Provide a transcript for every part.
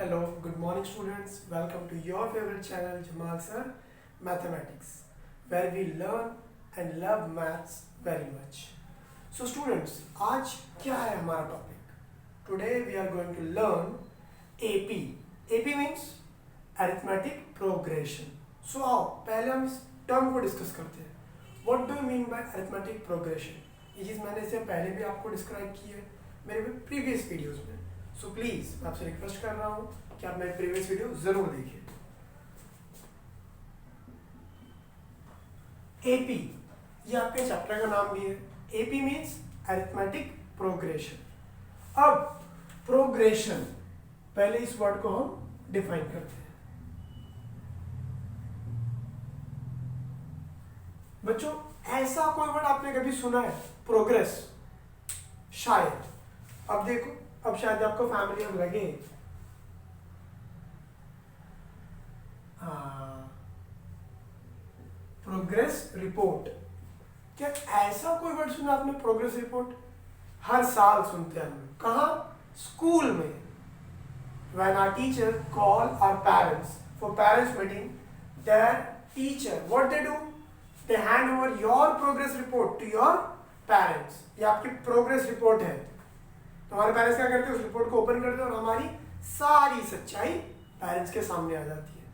Hello, good morning students. Welcome to your favorite channel Jamal Sir Mathematics, where we learn and love maths very much. So students, आज क्या है हमारा topic? Today we are going to learn AP. AP means arithmetic progression. So आओ पहले हम इस term को discuss करते हैं. What do you mean by arithmetic progression? ये चीज़ मैंने इससे पहले भी आपको डिस्क्राइब की है मेरे प्रीवियस वीडियोस में. सो प्लीज मैं आपसे रिक्वेस्ट कर रहा हूं कि आप मेरे प्रीवियस वीडियो जरूर देखिए. एपी ये आपके चैप्टर का नाम भी है. AP means arithmetic progression. अब प्रोग्रेशन पहले इस वर्ड को हम डिफाइन करते हैं. बच्चों ऐसा कोई वर्ड आपने कभी सुना है प्रोग्रेस? शायद. अब देखो, अब शायद आपको फैमिलियर लगे. Progress report. क्या ऐसा कोई वर्ड सुना आपने प्रोग्रेस रिपोर्ट? हर साल सुनते हैं हम. कहाँ? स्कूल में. When our teacher call our parents for parents meeting, their teacher what they do? They hand over your progress report to your parents. ये आपकी प्रोग्रेस रिपोर्ट है. हमारे पेरेंट्स क्या करते हैं? उस रिपोर्ट को ओपन करते हैं और हमारी सारी सच्चाई पेरेंट्स के सामने आ जाती है.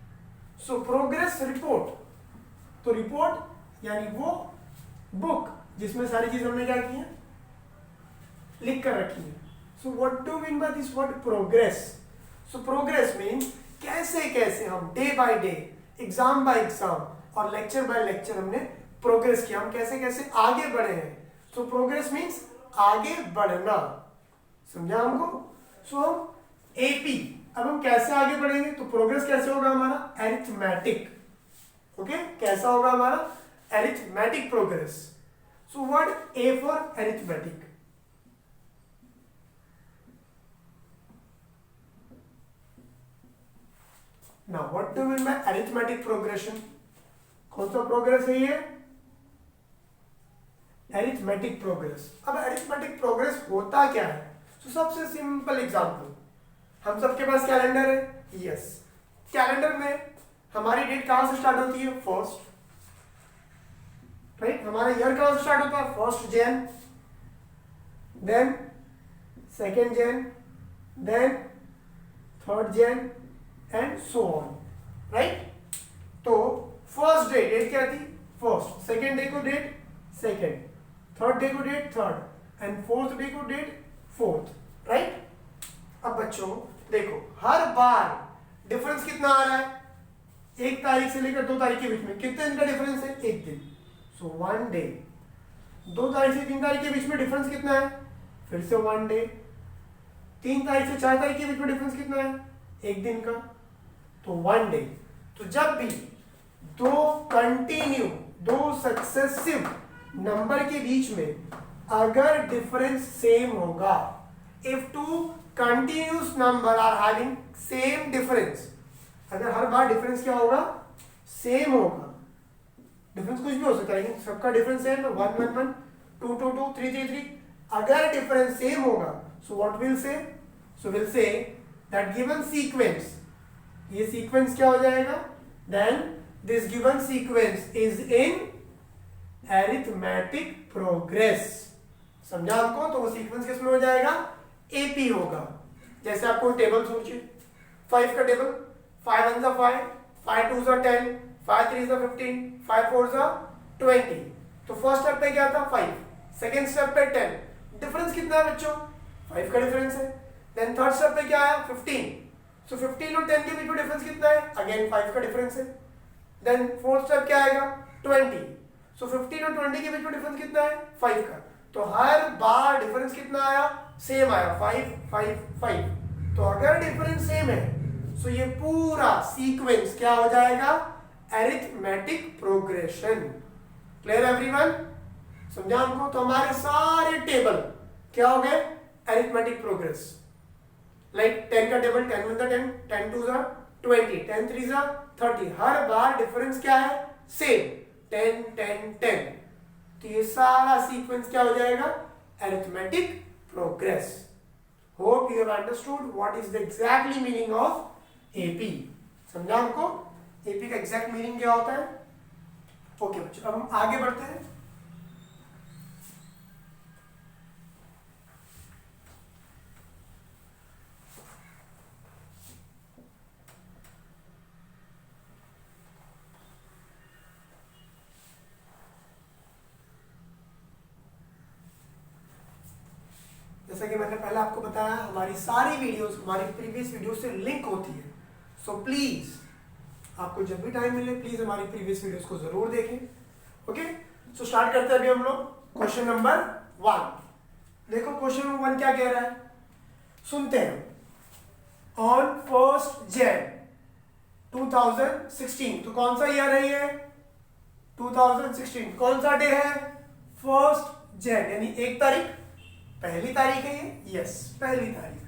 सो प्रोग्रेस रिपोर्ट. तो रिपोर्ट यानी वो बुक जिसमें सारी चीज हमने क्या की है, लिख कर रखी है. So what do mean by this word progress? So progress means कैसे कैसे हम day by day, exam by exam और लेक्चर बाय लेक्चर हमने प्रोग्रेस किया. हम कैसे कैसे आगे बढ़े हैं. सो प्रोग्रेस मीन्स आगे बढ़ना. समझा हमको? सो हम एपी. अब हम कैसे आगे बढ़ेंगे? तो प्रोग्रेस कैसे होगा हमारा? अरिथमेटिक. ओके, कैसा होगा हमारा? Arithmetic progress. So word A for arithmetic. Now what do mean bye arithmetic progression? कौन सा प्रोग्रेस है ये? Arithmetic progress. अब अरिथमेटिक प्रोग्रेस होता क्या है? तो सबसे सिंपल एग्जांपल, हम सबके पास कैलेंडर है. यस, कैलेंडर में हमारी डेट कहां से स्टार्ट होती है? फर्स्ट. राइट. हमारा ईयर कहां से स्टार्ट होता है? 1 Jan, then 2 Jan, then 3 Jan and so on. Right. तो फर्स्ट डे डेट क्या थी? फर्स्ट. सेकेंड डे को डेट सेकेंड, थर्ड डे को date third and fourth day को डेट फोर्थ. राइट. अब बच्चों देखो, हर बार डिफरेंस कितना आ रहा है? 1 तारीख से लेकर 2 तारीख के बीच में कितने दिन का डिफरेंस है? 1 दिन. सो 1 डे. 2 तारीख से 3 तारीख के बीच में डिफरेंस कितना है? फिर से 1 डे. 3 तारीख से 4 तारीख के बीच में डिफरेंस कितना है? 1 दिन का. तो 1 डे. तो जब भी दो सक्सेसिव नंबर के बीच में अगर डिफरेंस सेम होगा, if two continuous number are having same difference, अगर हर बार डिफरेंस क्या होगा? सेम होगा. डिफरेंस कुछ भी हो सकता है, सबका डिफरेंस सेम है. 1 1 1, 2 2 2, 3 3 3. अगर डिफरेंस सेम होगा, सो what will say? So will say that given sequence, ये सीक्वेंस क्या हो जाएगा? Then this given sequence is in arithmetic progress. समझा आपको? तो वो सीक्वेंस किसमें हो जाएगा? एपी होगा. जैसे आपको टेबल सोचिए, 5 का टेबल. 5 1 जा 5, 5 2 जा 10, 5 3 जा 15, 5 4 जा 20. तो फर्स्ट स्टेप पे क्या था? 5. सेकेंड स्टेप पे 10. डिफरेंस कितना है बच्चों? 5 का डिफरेंस है. देन थर्ड स्टेप पे क्या आया? 15. सो 15 और 10 के बीच में डिफरेंस कितना है? अगेन 5 का डिफरेंस है. देन फोर्थ स्टेप क्या आएगा? 20. सो 15 और 20 के बीच में डिफरेंस कितना है? 5 का. तो हर बार डिफरेंस कितना आया? सेम आया. 5 5 5. तो अगर डिफरेंस सेम है, सो ये पूरा सीक्वेंस क्या हो जाएगा? Arithmetic progression. Clear everyone? समझा हमको? तो हमारे सारे टेबल क्या हो गए? Arithmetic progress. लाइक 10 का टेबल, 10 1 10, 10 2 20, 10 3 30. हर बार डिफरेंस क्या है? सेम. 10 10 10. तो ये सारा सीक्वेंस क्या हो जाएगा? Arithmetic progress. Hope you have understood what is the exactly meaning of AP. समझा हमको एपी का एग्जैक्ट मीनिंग क्या होता है? ओके बच्चों, अब हम आगे बढ़ते हैं। जैसा कि मैंने पहले आपको बताया, हमारी सारी वीडियोस हमारी प्रीवियस वीडियो से लिंक होती है। सो प्लीज आपको जब भी टाइम मिले प्लीज हमारी प्रीवियस वीडियोस को जरूर देखें। ओके, सो स्टार्ट करते हैं अभी हम लोग क्वेश्चन नंबर 1। देखो क्वेश्चन नंबर 1 क्या कह रहा है, सुनते हैं। ऑन 1 Jan 2016, तो कौन सा ईयर है ये? 2016। कौन सा डे है? 1 Jan, यानी 1 तारीख, पहली तारीख है ये। यस, पहली तारीख।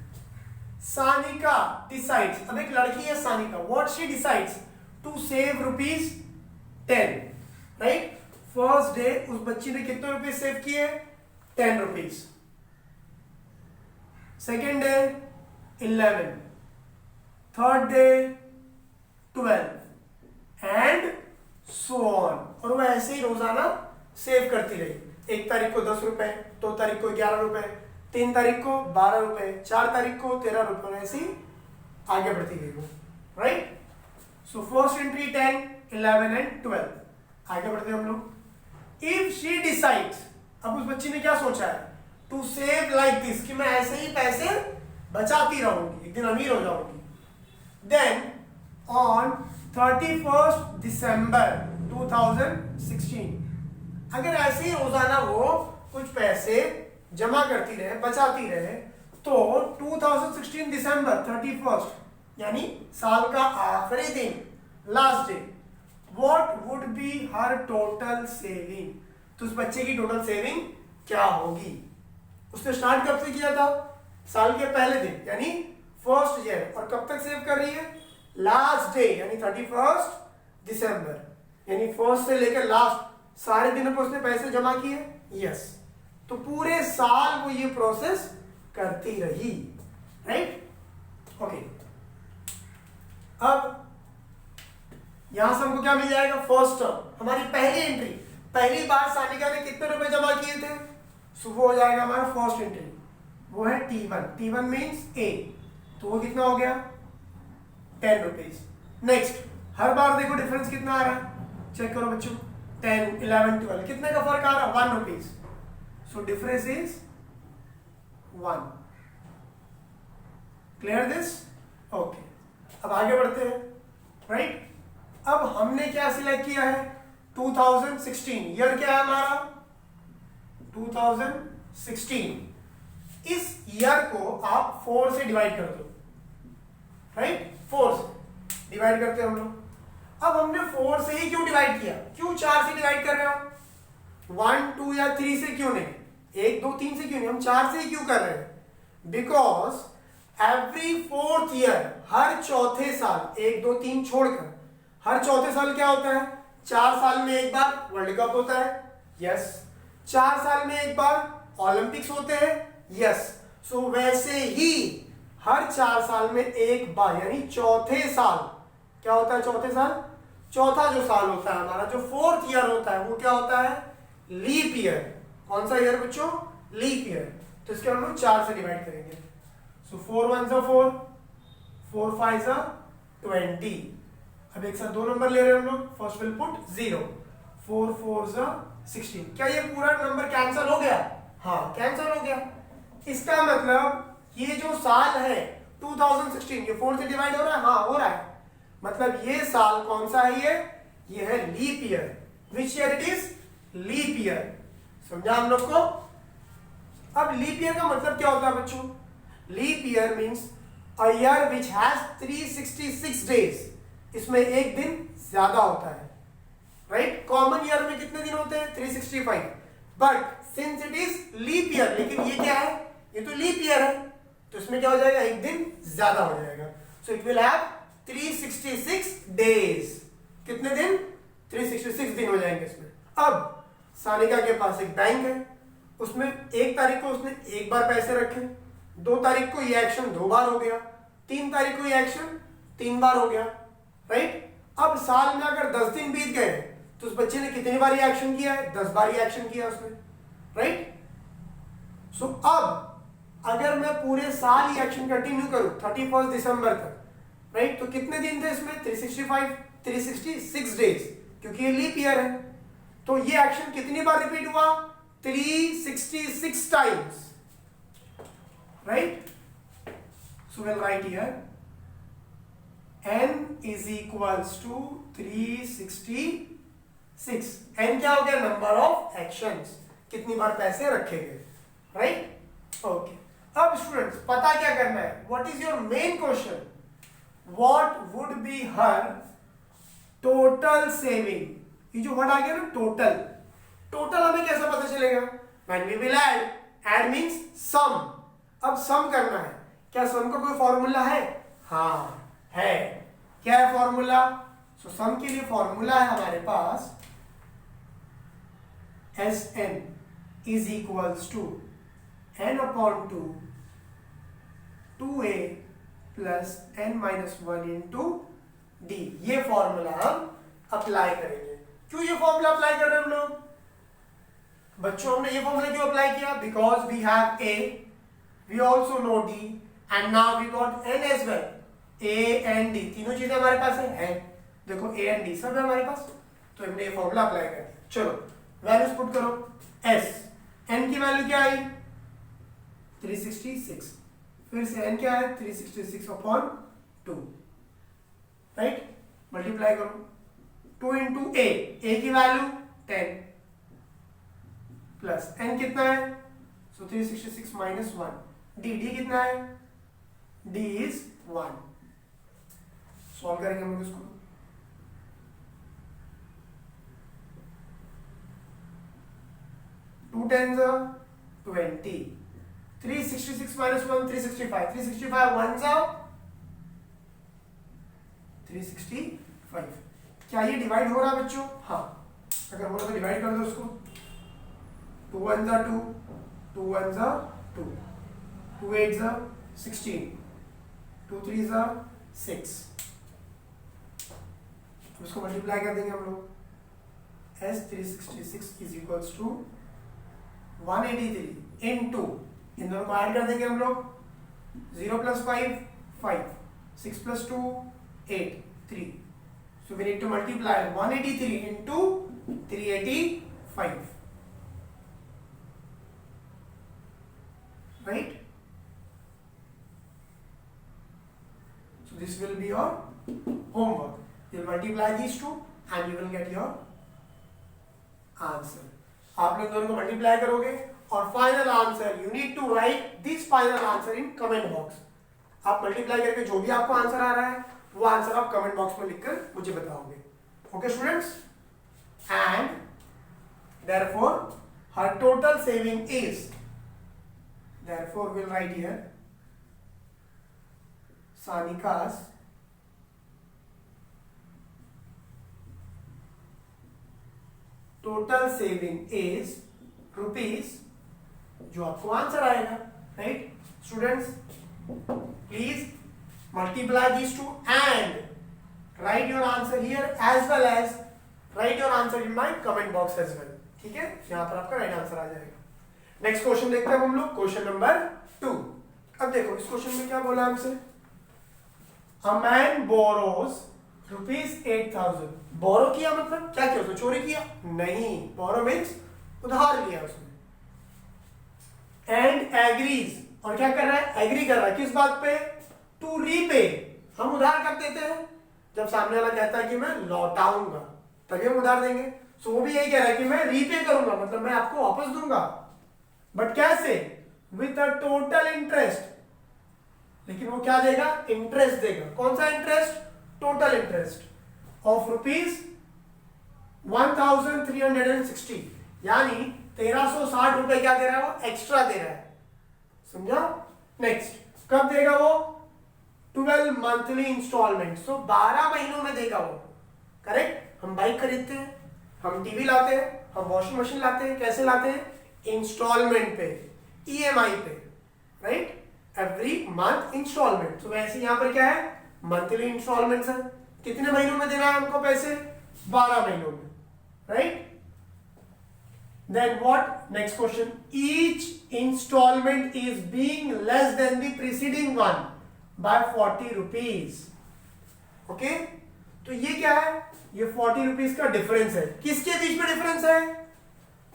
सानिका डिसाइड्स, अब एक लड़की है Sanika, what she decides to save ₹10, right. First day उस बच्ची ने कितने रुपए सेव किए? 10 rupees. Second day 11, third day 12 and so on. और वो ऐसे ही रोजाना सेव करती रही। 1 तारीख को 10 रुपए, 2 तारीख को 11 रुपए, 3 तारीख को 12 रुपए, 4 तारीख को 13 रुपए, ऐसे ही आगे बढ़ती गई वो, right. So first entry 10, 11 and 12। आगे बढ़ते हैं हम लोग। इफ शी डिसाइड्स, अब उस बच्ची ने क्या सोचा है? टू सेव लाइक दिस, कि मैं ऐसे ही पैसे बचाती रहूंगी, एक दिन अमीर हो जाऊंगी। देन ऑन 31 दिसंबर 2016, अगर ऐसे ही रोजाना वो कुछ पैसे जमा करती रहे, बचाती रहे, तो 2016 दिसंबर 31, यानी साल का आखिरी दिन, last day, what would be her total saving? तो उस बच्चे की टोटल सेविंग क्या होगी? उसने स्टार्ट कब से किया था? साल के पहले दिन, यानी 1 Jan, और कब तक सेव कर रही है? लास्ट डे, यानी 31 दिसंबर, यानी फर्स्ट से लेकर लास्ट सारे दिनों पर उसने पैसे जमा किए। यस, तो पूरे साल वो ये प्रोसेस करती रही, राइट। ओके, अब यहां से हमको क्या मिल जाएगा? फर्स्ट टर्म, हमारी पहली एंट्री, पहली बार सानिका ने कितने रुपए जमा किए थे? सो वो हो जाएगा हमारा फर्स्ट एंट्री, वो है T1। T1 मीन्स ए, तो वो कितना हो गया? 10 रुपीज। नेक्स्ट, हर बार देखो डिफरेंस कितना आ रहा है, चेक करो बच्चों। 10, 11, 12, कितने का फर्क आ रहा है? 1 rupees. So difference is 1। Clear this? Okay, अब आगे बढ़ते हैं, राइट। अब हमने क्या सिलेक्ट किया है? 2016। ईयर क्या है हमारा? 2016। इस ईयर को आप 4 से डिवाइड कर दो, राइट। 4 से डिवाइड करते हैं हम लोग। अब हमने 4 से ही क्यों डिवाइड किया? क्यों 4 से डिवाइड कर रहे हो? 1, 2 या 3 से क्यों नहीं? 1, 2, 3 से क्यों नहीं? हम 4 से ही क्यों कर रहे हैं? बिकॉज एवरी 4th ईयर, हर चौथे साल, 1, 2, 3 छोड़कर हर चौथे साल क्या होता है? 4 साल में एक बार वर्ल्ड कप होता है। यस, 4 साल में एक बार ओलंपिक्स होते हैं। यस, सो वैसे ही हर 4 साल में एक बार, यानी चौथे साल क्या होता है? चौथे साल, चौथा जो साल होता है हमारा, जो 4th ईयर होता है, वो क्या होता है? Leap year. कौन सा ईयर बच्चों? Leap year. तो इसके हम लोग 4 से डिवाइड करेंगे। सो 4 1 4, 4 5 20। अब एक साथ 2 नंबर ले रहे हैं हम लोग, फर्स्ट विल पुट 0, 4 4 16। क्या ये पूरा नंबर कैंसिल हो गया? हाँ, कैंसिल हो गया। इसका मतलब ये जो साल है 2016, ये 4 से डिवाइड हो रहा है? हाँ, हो रहा है। मतलब ये साल कौन सा है? ये है leap year. Which year it is? Leap year. समझा हम लोग को? अब लीप ईयर का मतलब क्या होता है बच्चों? Leap year means a year which has 366 days. इसमें एक दिन ज्यादा होता है, राइट। कॉमन ईयर में कितने दिन होते हैं? 365। But since it is leap year, लेकिन ये क्या है? ये तो लीप ईयर है, तो इसमें क्या हो जाएगा? एक दिन ज्यादा हो जाएगा। So it will have 366 days. कितने दिन? 366 दिन हो जाएंगे इसमें। अब सानिका के पास एक बैंक है, उसमें 1 तारीख को उसने एक बार पैसे रखे, 2 तारीख को ये एक्शन 2 बार हो गया, 3 तारीख को ये एक्शन 3 बार हो गया, राइट। अब साल में अगर 10 दिन बीत गए तो उस बच्चे ने कितनी बार ये एक्शन किया है? 10 बार ये एक्शन किया उसने, राइट। सो अब अगर मैं पूरे साल ये एक्शन कंटिन्यू करूं 31 दिसंबर तक, राइट, तो कितने दिन थे इसमें? 366 डेज, क्योंकि ये लीप ईयर है। तो ये एक्शन कितनी बार रिपीट हुआ? 366 times, right. So we'll write here n is equals to 366। n क्या हो गया? नंबर ऑफ एक्शंस, कितनी बार पैसे रखे गए, राइट। ओके, अब स्टूडेंट्स पता क्या करना है? What is your main question? What would be her total saving? ये जो वर्ड आ गया ना टोटल, टोटल हमें कैसे पता चलेगा? When we will add, add means sum. अब सम करना है, क्या सम का कोई फॉर्मूला है? हाँ है। क्या है फॉर्मूला? सो सम के लिए फॉर्मूला है हमारे पास Sn is equals to n upon 2 2a plus n minus 1 into d। ये फॉर्मूला हम अप्लाई करेंगे। क्यों ये फॉर्मूला अप्लाई कर रहे हैं हम लोग? बच्चों हमने ये फॉर्मूला क्यों अप्लाई किया? Because we have a, we also know d and now we got n as well। a and d तीनों चीजें हमारे पास है। देखो a and d सब है हमारे पास, तो हमने ये फॉर्मूला अप्लाई कर दिया। चलो वैल्यूज पुट करो। s n की वैल्यू क्या आई? 366। फिर से n क्या है? 366 अपॉन 2, राइट। मल्टीप्लाई करो 2 इंटू a की वैल्यू 10 प्लस n कितना है? सो 366 माइनस 1। d कितना है? d is 1। सॉल्व करेंगे हम लोग इसको। 2 10s are 20। 366 minus 1 365। 365 1s are 365। क्या ये डिवाइड हो रहा है बच्चों? हाँ, अगर हो रहा तो डिवाइड कर दो उसको। 2 1s are 2, 2 1s are 2, 2 8s are 16, 2 3s are 6। उसको मल्टीप्लाई कर देंगे हम लोग। S 366 is equals to 183 into, इन दोनों को ऐड कर देंगे हम लोग। 0 plus 5 5, 6 plus 2 8 3। So we need to multiply 183 into 385, right. So this will be your homework. You will multiply these two and you will get your answer. आप लोग दोनों को मल्टीप्लाई करोगे और final answer you need to write this final answer in comment box. आप multiply करके जो भी आपको आंसर आ रहा है वो आंसर आप कमेंट बॉक्स में लिखकर मुझे बताओगे। Okay students, and therefore her total saving is, therefore will write here Sanika's total saving is rupees, जो आपको आंसर आएगा, right. Students please multiply these two and write your answer here as well as write your answer in my comment box as well। ठीक है, यहाँ पर आपका right answer आ जाएगा। Next question देखते हैं हम लोग, क्वेश्चन नंबर 2। अब देखो इस क्वेश्चन में क्या बोला हमसे? A man borrows rupees 8000। बोरो किया मतलब क्या किया? उसने चोरी किया? नहीं, बोरो मीन्स उधार लिया उसने। एंड एग्रीज, और क्या कर रहा है? एग्री कर रहा है किस बात पे? To repay. हम उधार कब देते हैं? जब सामने वाला कहता है कि मैं लौटाऊंगा, तभी हम उधार देंगे। सो वो भी यही कह रहा है कि मैं रीपे करूंगा, मतलब मैं आपको वापस दूंगा। बट कैसे? With a total interest. लेकिन वो क्या देगा? इंटरेस्ट देगा। कौन सा interest? Total interest of rupees 1360, यानी 1360 रुपए क्या दे रहा है वो? एक्स्ट्रा दे रहा है। समझा? नेक्स्ट कब देगा वो? 12 मंथली इंस्टॉलमेंट। सो 12 महीनों में देगा वो। करेक्ट। हम बाइक खरीदते हैं, हम टीवी लाते हैं, हम वॉशिंग मशीन लाते हैं, कैसे लाते हैं? इंस्टॉलमेंट पे, ईएमआई पे, राइट। Every month instalment. तो वैसे यहाँ पर क्या है, मंथली इंस्टॉलमेंट्स है। कितने महीनों में देना है हमको पैसे, 12 महीनों में, right. Then what? Next question. Each installment is being less than the preceding one by 40 rupees. Okay? तो ये क्या है, ये 40 रुपीज का डिफरेंस है। किसके बीच में डिफरेंस है?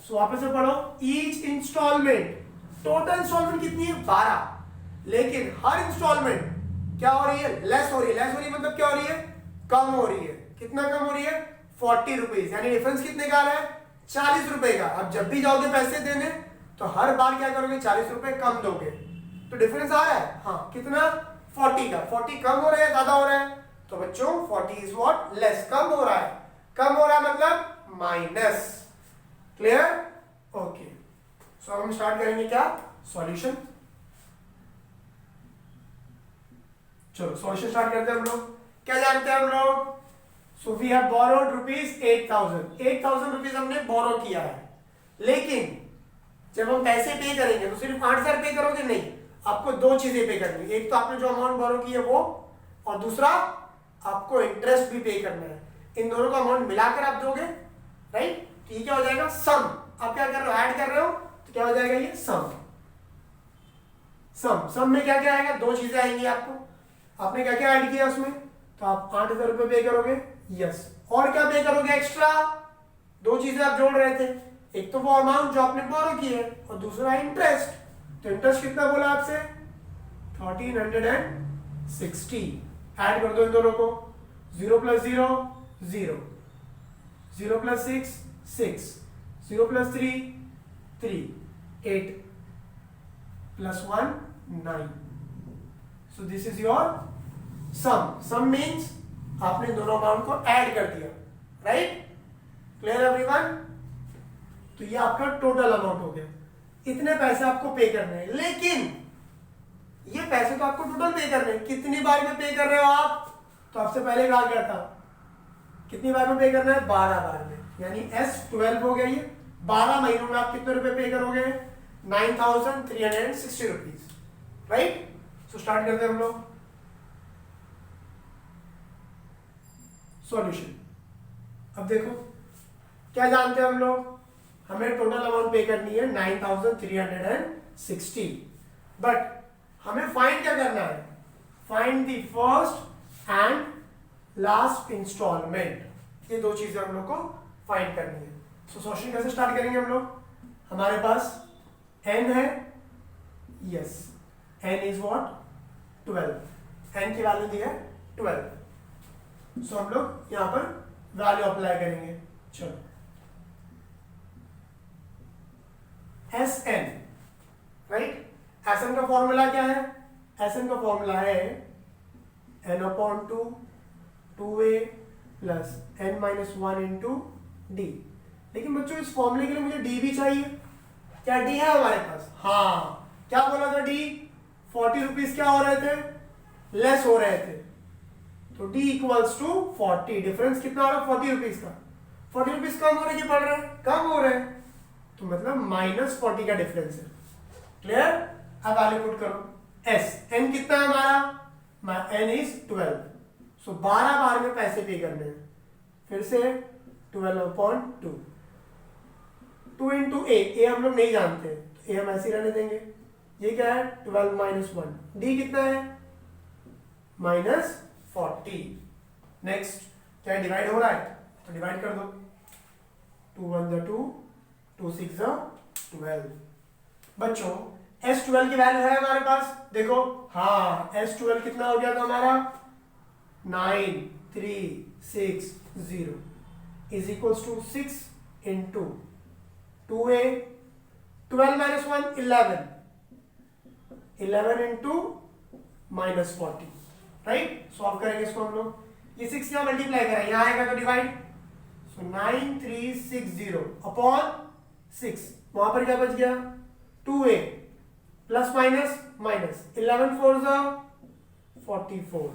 सो वापस से पढ़ो, ईच इंस्टॉलमेंट, टोटल इंस्टॉलमेंट कितनी है, 12, लेकिन हर इंस्टॉलमेंट क्या हो रही है, लेस हो रही है। लेस हो रही है मतलब क्या हो रही है, कम हो रही है। कितना कम हो रही है, 40 रुपीज, यानी डिफरेंस कितने का आ रहा है, 40 रुपए का। अब जब भी जाओगे पैसे देने तो हर बार क्या करोगे, 40 रुपए कम दोगे। तो डिफरेंस आ रहा है, हाँ कितना, 40 का। 40 कम हो रहा है, ज्यादा हो रहा है, तो बच्चों 40 इज व्हाट, लेस, कम हो रहा है। कम हो रहा है मतलब माइनस। क्लियर? ओके, सो हम स्टार्ट करेंगे क्या, सॉल्यूशन। चलो सॉल्यूशन स्टार्ट करते हैं हम लोग। क्या जानते हैं हम लोग, so we have borrowed rupees 8,000 rupees हमने बोरो किया है। लेकिन जब हम पैसे पे करेंगे तो सिर्फ 8,000 पे करोगे नहीं, आपको दो चीजें पे करनी है। एक तो आपने जो अमाउंट बोरो की है वो, और दूसरा आपको इंटरेस्ट भी पे करना है। इन दोनों का अमाउंट मिलाकर आप दोगे, राइट। तो ये क्या हो जाएगा, सम। आप क्या कर रहे हो, ऐड कर रहे हो, तो क्या हो जाएगा ये सम। सम में क्या क्या आएगा, दो चीजें आएंगी आपको। आपने क्या क्या ऐड किया उसमें, तो आप 8,000 रुपए पे करोगे, यस। और क्या पे करोगे एक्स्ट्रा, दो चीजें आप जोड़ रहे थे, एक तो वो अमाउंट जो आपने बोरो की है, और दूसरा इंटरेस्ट। तो इंटरेस्ट कितना बोला आपसे, 1360। ऐड कर दो इन दोनों को, 0 + 0 0, 0 + 6 6, 0 + 3 3, 8 + 1 9। So this is your sum. Sum means आपने दोनों अमाउंट को ऐड कर दिया, राइट। Clear everyone? तो ये आपका टोटल अमाउंट हो गया। इतने पैसे आपको पे करने हैं, लेकिन ये पैसे तो आपको टोटल पे करने हैं। कितनी बार में पे कर रहे हो आप, तो आपसे पहले कहा गया था कितनी बार में पे करना है, 12 बार में, यानी S12 हो गया। ये 12 महीनों में आप कितने रुपए पे करोगे, 9,360 रुपीज, राइट। सो स्टार्ट करते हैं हम लोग सॉल्यूशन। अब देखो क्या जानते हैं हम लोग, हमें टोटल अमाउंट पे करनी है 9,360, बट हमें फाइंड क्या करना है, find the first and last installment. ये दो चीजें हम लोग को फाइंड करनी है। सो सॉल्यूशन कैसे स्टार्ट करेंगे हम लोग, हमारे पास n है, yes, n is what, 12। n की वैल्यू दी है 12। सो हम लोग यहां पर वैल्यू अप्लाई करेंगे। चलो Sn, राइट। Sn का फॉर्मूला क्या है, Sn का फॉर्मूला है n/2 2a + n-1 × d। लेकिन बच्चों इस फॉर्मूले के लिए मुझे d भी चाहिए। क्या d है हमारे पास, हाँ। क्या बोला था d, 40 रुपीज क्या हो रहे थे, लेस हो रहे थे, तो d = 40। डिफरेंस कितना हो रहा है, 40 रुपीज का। 40 रुपीज कम हो रहे कि बढ़ रहे हैं, कम हो रहे हैं, तो मतलब -40 का डिफरेंस है। क्लियर? अब वैल्यू पुट करो। s n कितना है हमारा, n इज 12। सो 12 बार में पैसे पे करने हैं। फिर से 12/2, 2 × a हम लोग नहीं जानते, तो a हम ऐसे ही रहने देंगे। ये क्या है, 12 - 1, d कितना है, -40। नेक्स्ट क्या डिवाइड हो रहा है, तो डिवाइड कर दो, 2 × 1 = 2, 2 × 6 = 12। बच्चों S12 की वैल्यू है हमारे पास, देखो, हाँ S12 कितना हो गया था हमारा, 9,360 is equal to 6 × 2a, 12 - 1 11, 11 × -40, right. Solve करेंगे इसको हम लोग, ये 6 यहाँ मल्टीप्लाई करें, यहाँ आएगा तो डिवाइड। सो 9,360 अपॉन 6, वहां पर क्या बच गया, 2a plus minus minus, 11 4 = 44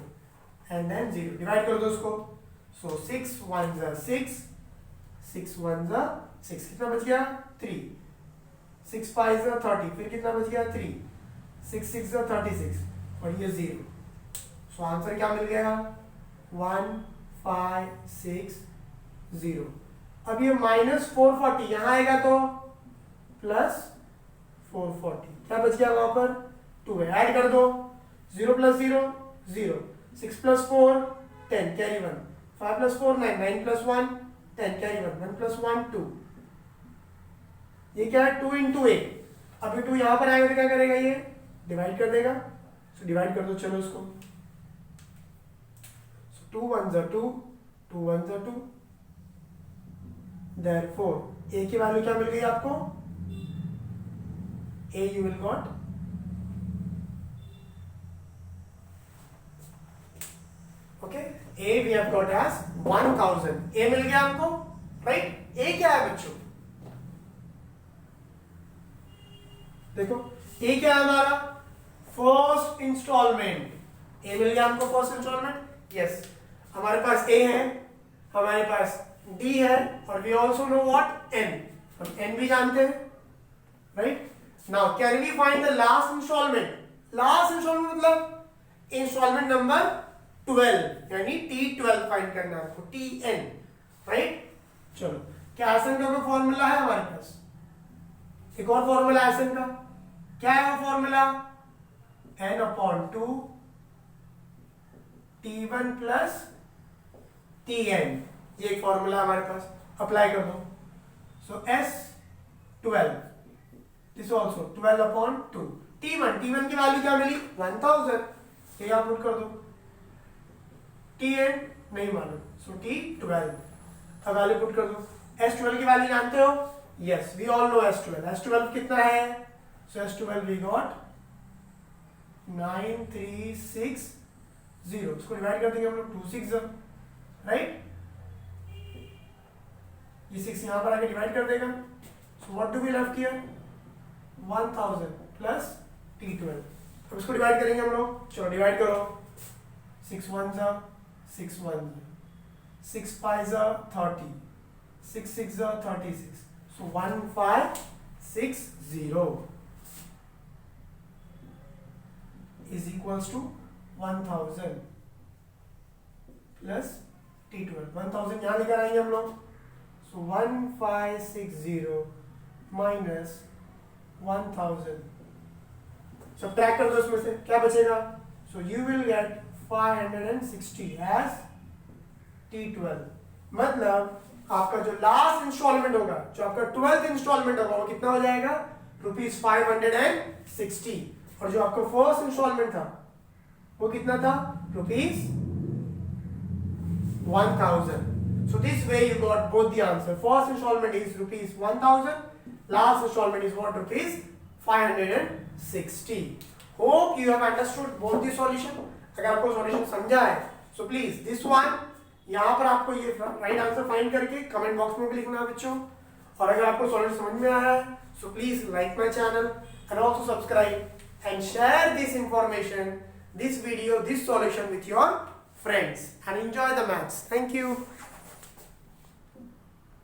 and then 0। Divide कर दो उसको। सो 6 1 = 6, 6 1 = 6, कितना बच गया 3, 6 5 = 30, फिर कितना बच गया 3, 6 6 36 और ये 0। सो आंसर क्या मिल गया? 1 5 6 0। अब ये -440 यहाँ आएगा तो +440, क्या बच गया वहां पर? 2 है, ऐड कर दो। 0 + 0 0, 6 + 4 10 कैरी 1, 5 + 4 9, 9 + 1 10 कैरी 1, 1 + 1 2। ये क्या है? 2 × 8। अभी 2 यहाँ पर आएगा तो क्या करेगा? ये डिवाइड कर देगा। सो डिवाइड कर दो चलो इसको। 2 1 2, 2 1 2। Therefore a की वैल्यू क्या मिल गई आपको? A you will got okay, A we have got as 1000। A मिल गया हमको, राइट? A क्या है बच्चों? देखो A क्या है हमारा? First instalment. A मिल गया हमको फर्स्ट इंस्टॉलमेंट। यस, हमारे पास A है, हमारे पास D है, और we also know what? N। हम N भी जानते हैं, right? Now can we find the last installment? Last installment मतलब इंस्टॉलमेंट नंबर 12, यानी T12 फाइंड करना है आपको, TN, राइट? चलो, क्या एसन का कोई फॉर्मूला है हमारे पास? एक और फॉर्मूला एसन का, क्या है वो फॉर्मूला? n/2 T1 + Tn। ये एक फॉर्मूला हमारे पास, अप्लाई कर दो। सो S12, दिस ऑल्सो 12/2। T1 की वैल्यू क्या मिली? 1000, ये आप पुट कर दो। Tn नहीं मालूम, सो T12 अब वैल्यू पुट कर दो। S12 की वैल्यू जानते हो? Yes, we all know S12। S12 कितना है? सो S12 वी गॉट 9360। इसको डिवाइड कर देंगे हम लोग 2 6, राइट? ये 6 यहां पर आके डिवाइड कर देगा। So what do we left here? 1000 + T12। अब इसको डिवाइड करेंगे हम लोग। चलो डिवाइड करो। 6 1 6 1, 6 5 30, 6 6 36। सो 1560 is equals to 1000 + T12। 1000 यहाँ लेकर आएंगे हम लोग। सो 1560 माइनस 1000, सब्ट्रैक्ट कर दो इसमें से, क्या बचेगा? So you will get 560 as T12। मतलब आपका जो लास्ट इंस्टॉलमेंट होगा, जो आपका 12th इंस्टॉलमेंट होगा, वो कितना हो जाएगा? ₹560। और जो आपका फर्स्ट इंस्टॉलमेंट था वो कितना था? ₹1000। So this way you got both the answer. First installment is ₹1000. Last installment is what? ₹560. Hope you have understood both the solution. अगर आपको सॉल्यूशन समझा है, so please this one, यहाँ पर आपको ये राइट आंसर फाइंड करके कमेंट बॉक्स में भी लिखना है बच्चों। और अगर आपको सॉल्यूशन समझ में आया है, so please like my channel and also subscribe and share this information, this video, this solution with your friends and enjoy the maths. Thank you.